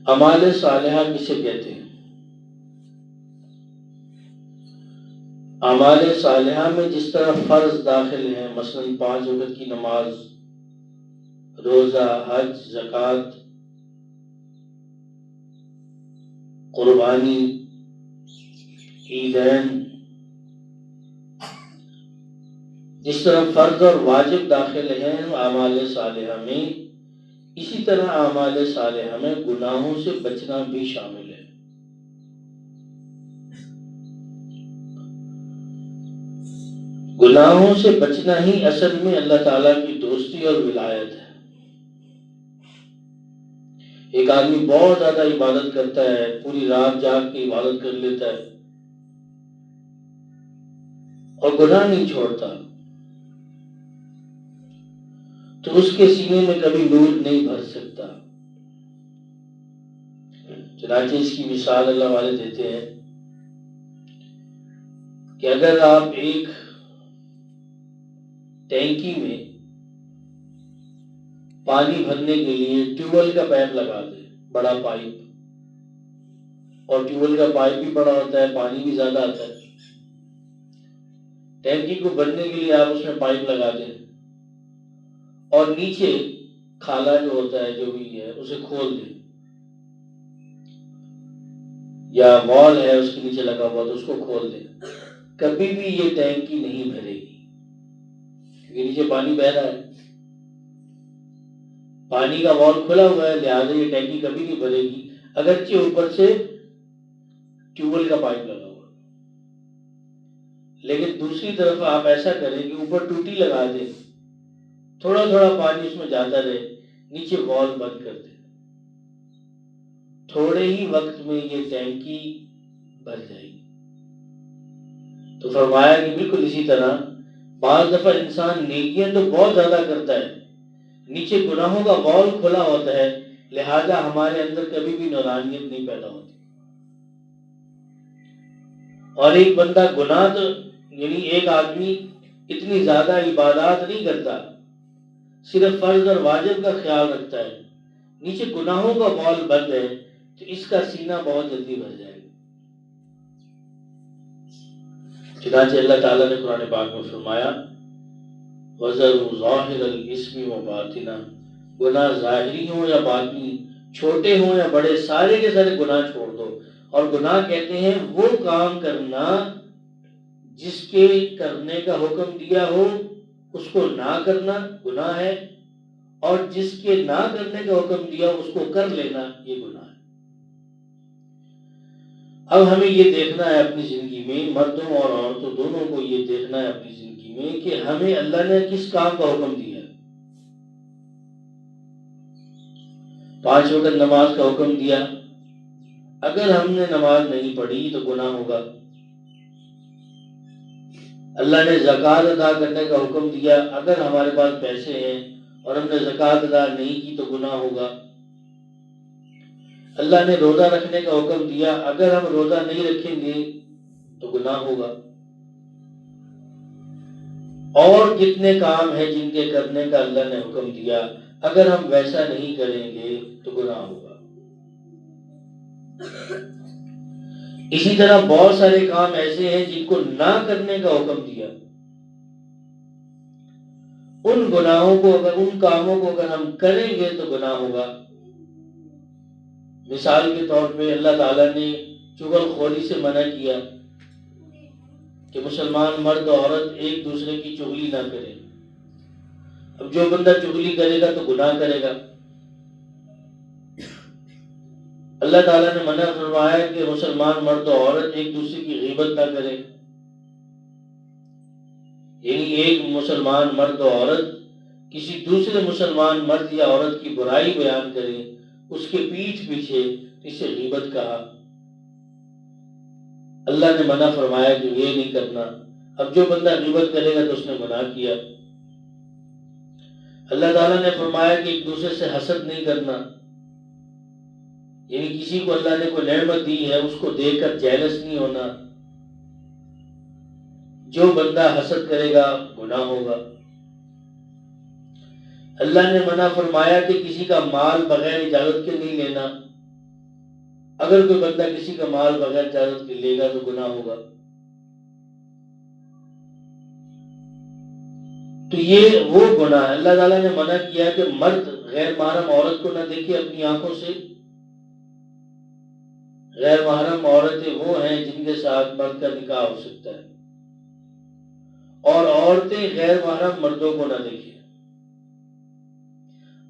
اعمال صالحہ کسے کہتے ہیں؟ اعمال صالحہ میں جس طرح فرض داخل ہیں، مثلا 5 وقت کی نماز، روزہ، حج، زکوٰۃ، قربانی، عیدین، جس طرح فرض اور واجب داخل ہیں اعمال صالحہ میں، اسی طرح اعمال صالحہ میں گناہوں سے بچنا بھی شامل ہے۔ گناہوں سے بچنا ہی اصل میں اللہ تعالیٰ کی دوستی اور ولایت ہے۔ ایک آدمی بہت زیادہ عبادت کرتا ہے، پوری رات جاگ کے عبادت کر لیتا ہے اور گناہ نہیں چھوڑتا، تو اس کے سینے میں کبھی نور نہیں بھر سکتا۔ چنانچہ اس کی مثال اللہ والے دیتے ہیں کہ اگر آپ ایک ٹینکی میں پانی بھرنے کے لیے ٹیوب ویل کا پائپ لگا دیں، بڑا پائپ، اور ٹیوب ویل کا پائپ بھی بڑا ہوتا ہے، پانی بھی زیادہ آتا ہے، ٹینکی کو بھرنے کے لیے آپ اس میں پائپ لگا دیں اور نیچے کھالا جو ہوتا ہے، جو بھی ہے، اسے کھول دیں، یا وال ہے اس کے نیچے لگا ہوا تو اس کو کھول دیں، کبھی بھی یہ ٹینکی نہیں بھرے گی، کیونکہ نیچے پانی بہ رہا ہے، پانی کا وال کھلا ہوا ہے، لہٰذا یہ ٹینکی کبھی نہیں بھرے گی، اگرچہ اوپر سے ٹیوب ویل کا پائپ لگا ہوا۔ لیکن دوسری طرف آپ ایسا کریں کہ اوپر ٹوٹی لگا دیں، تھوڑا تھوڑا پانی اس میں جاتا رہے، نیچے وال بند کر دیں، تھوڑے ہی وقت میں یہ ٹینکی بھر جائے گی۔ تو فرمایا کہ بالکل اسی طرح بعض دفعہ انسان نیکیاں تو بہت زیادہ کرتا ہے، نیچے گناہوں کا وال کھلا ہوتا ہے، لہذا ہمارے اندر کبھی بھی نورانیت نہیں پیدا ہوتی۔ اور ایک بندہ گناہ تو یعنی ایک آدمی اتنی زیادہ عبادات نہیں کرتا، صرف فرض اور واجب کا خیال رکھتا ہے، نیچے گناہوں کا وال بند ہے، تو اس کا سینہ بہت جلدی بھر جائے گا۔ چنانچہ اللہ تعالیٰ نے قرآن پاک میں فرمایا وَذَرُوا ظَاهِرَ الْإِثْمِ وَبَاطِنَهُ، گناہ ظاہری ہوں یا باطنی، چھوٹے ہوں یا بڑے، سارے کے سارے گناہ چھوڑ دو۔ اور گناہ کہتے ہیں وہ کام کرنا جس کے کرنے کا حکم دیا ہو اس کو نہ کرنا گناہ ہے، اور جس کے نہ کرنے کا حکم دیا ہو اس کو کر لینا یہ گناہ ہے۔ اب ہمیں یہ دیکھنا ہے اپنی زندگی میں، مردوں اور عورتوں دونوں کو یہ دیکھنا ہے اپنی زندگی میں کہ ہمیں اللہ نے کس کام کا حکم دیا ہے۔ 5 وقت نماز کا حکم دیا، اگر ہم نے نماز نہیں پڑھی تو گناہ ہوگا۔ اللہ نے زکوٰۃ ادا کرنے کا حکم دیا، اگر ہمارے پاس پیسے ہیں اور ہم نے زکوٰۃ ادا نہیں کی تو گناہ ہوگا۔ اللہ نے روزہ رکھنے کا حکم دیا، اگر ہم روزہ نہیں رکھیں گے تو گناہ ہوگا۔ اور کتنے کام ہیں جن کے کرنے کا اللہ نے حکم دیا، اگر ہم ویسا نہیں کریں گے تو گناہ ہوگا۔ اسی طرح بہت سارے کام ایسے ہیں جن کو نہ کرنے کا حکم دیا، ان گناہوں کو ان کاموں کو اگر ہم کریں گے تو گناہ ہوگا۔ مثال کے طور پہ اللہ تعالیٰ نے چغل خوری سے منع کیا کہ مسلمان مرد و عورت ایک دوسرے کی چغلی نہ کریں۔ اب جو بندہ چغلی کرے گا تو گناہ کرے گا۔ اللہ تعالیٰ نے منع فرمایا کہ مسلمان مرد و عورت ایک دوسرے کی غیبت نہ کریں، یعنی ایک مسلمان مرد و عورت کسی دوسرے مسلمان مرد یا عورت کی برائی بیان کریں اس کے پیٹھ پیچھے، اسے غیبت کہا۔ اللہ نے منع فرمایا کہ یہ نہیں کرنا۔ اب جو بندہ غیبت کرے گا تو اس نے گناہ کیا۔ اللہ تعالیٰ نے فرمایا کہ ایک دوسرے سے حسد نہیں کرنا، یعنی کسی کو اللہ نے کوئی نعمت دی ہے اس کو دیکھ کر جیلس نہیں ہونا، جو بندہ حسد کرے گا گناہ ہوگا۔ اللہ نے منع فرمایا کہ کسی کا مال بغیر اجازت کے نہیں لینا، اگر کوئی بندہ کسی کا مال بغیر اجازت کے لے گا تو گناہ ہوگا. تو یہ وہ گناہ ہے. اللہ تعالیٰ نے منع کیا کہ مرد غیر محرم عورت کو نہ دیکھے اپنی آنکھوں سے. غیر محرم عورتیں وہ ہیں جن کے ساتھ مرد کا نکاح ہو سکتا ہے، اور عورتیں غیر محرم مردوں کو نہ دیکھیں.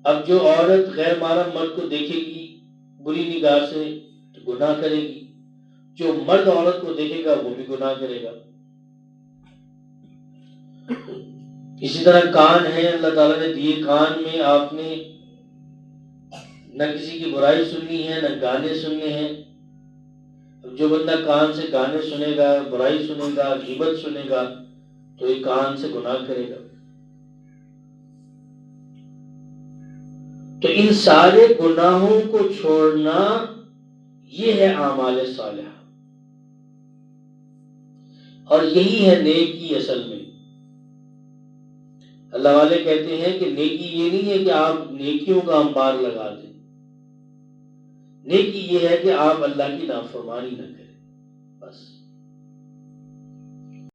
اب جو عورت غیر محرم مرد کو دیکھے گی بری نگاہ سے تو گناہ کرے گی، جو مرد عورت کو دیکھے گا وہ بھی گناہ کرے گا. اسی طرح کان ہے، اللہ تعالیٰ نے دیے. کان میں آپ نے نہ کسی کی برائی سننی ہے نہ گانے سننے ہیں. جو بندہ کان سے گانے سنے گا، برائی سنے گا، غیبت سنے گا تو یہ کان سے گناہ کرے گا. تو ان سارے گناہوں کو چھوڑنا یہ ہے اعمال صالحہ، اور یہی ہے نیکی اصل میں. اللہ والے کہتے ہیں کہ نیکی یہ نہیں ہے کہ آپ نیکیوں کا انبار لگا دیں. نیکی یہ ہے کہ آپ اللہ کی نافرمانی نہ کریں، بس.